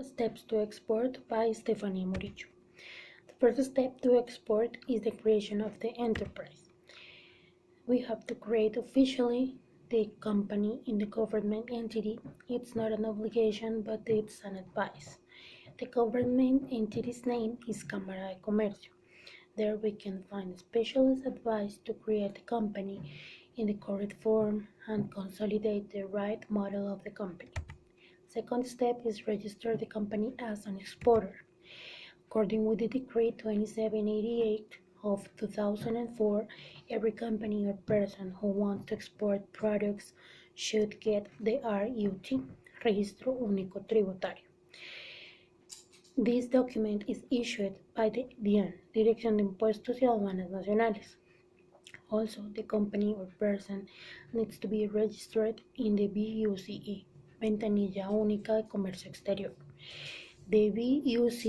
Steps to Export by Stefanny Murillo. The first step to export is the creation of the enterprise. We have to create officially the company in the government entity. It's not an obligation, but it's an advice. The government entity's name is Cámara de Comercio. There we can find specialist advice to create a company in the correct form and consolidate the right model of the company. Second step is register the company as an exporter. According with the Decree 2788 of 2004, every company or person who wants to export products should get the RUT, Registro Único Tributario. This document is issued by the DIAN, Dirección de Impuestos y Aduanas Nacionales. Also, the company or person needs to be registered in the VUCE, Ventanilla Única de Comercio Exterior. The VUCE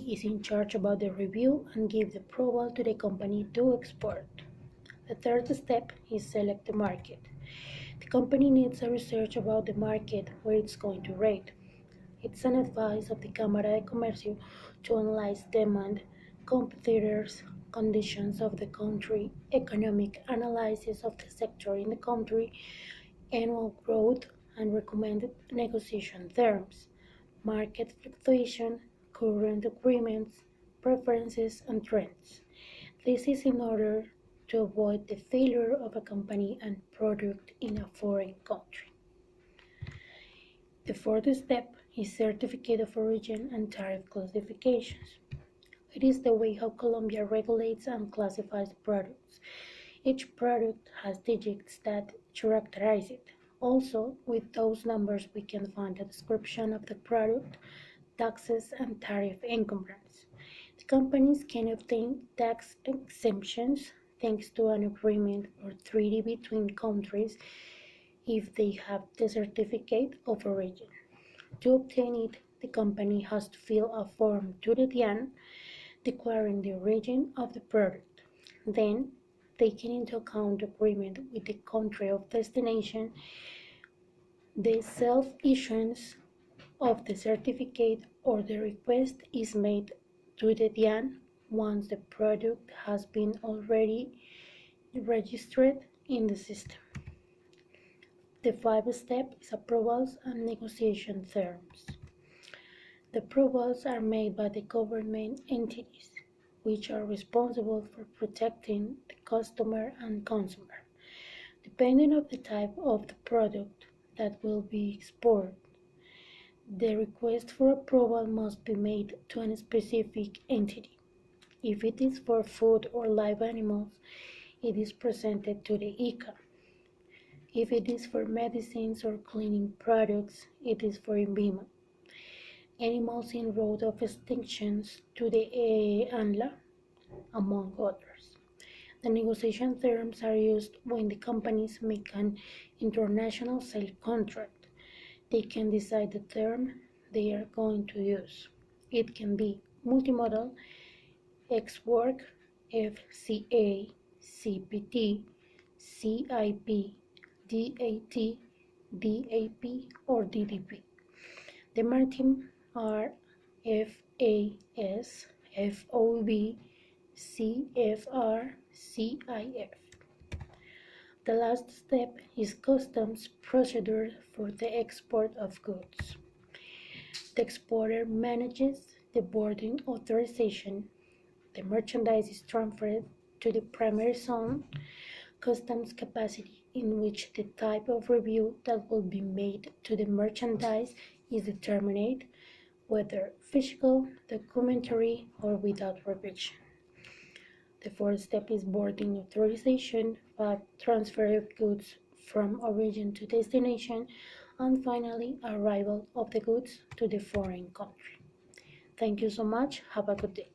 is in charge about the review and give the approval to the company to export. The third step is select the market. The company needs a research about the market where it's going to rate. It's an advice of the Cámara de Comercio to analyze demand, competitors, conditions of the country, economic analysis of the sector in the country, annual growth, and recommended negotiation terms, market fluctuation, current agreements, preferences, and trends. This is in order to avoid the failure of a company and product in a foreign country. The fourth step is certificate of origin and tariff classifications. It is the way how Colombia regulates and classifies products. Each product has digits that characterize it. Also, with those numbers we can find a description of the product, taxes, and tariff encumbrance. The companies can obtain tax exemptions thanks to an agreement or treaty between countries if they have the certificate of origin. To obtain it, the company has to fill a form to the DIAN declaring the origin of the product. Then, taking into account agreement with the country of destination, the self-issuance of the certificate or the request is made to the DIAN once the product has been already registered in the system. The fifth step is approvals and negotiation terms. The approvals are made by the government entities, which are responsible for protecting the customer and consumer. Depending on the type of the product that will be exported, the request for approval must be made to a specific entity. If it is for food or live animals, it is presented to the ICA. If it is for medicines or cleaning products, it is for INVIMA. Animals in road of extinctions to the ANLA, among others. The negotiation terms are used when the companies make an international sale contract. They can decide the term they are going to use. It can be multimodal, ex-work, FCA, CPT, CIP, DAT, DAP, or DDP. The maritime are FAS, FOB, CFR, CIF. The last step is customs procedure for the export of goods. The exporter manages the boarding authorization. The merchandise is transferred to the primary zone, customs capacity, in which the type of review that will be made to the merchandise is determined, whether physical, documentary, or without revision. The fourth step is boarding authorization, transfer of goods from origin to destination, and finally, arrival of the goods to the foreign country. Thank you so much. Have a good day.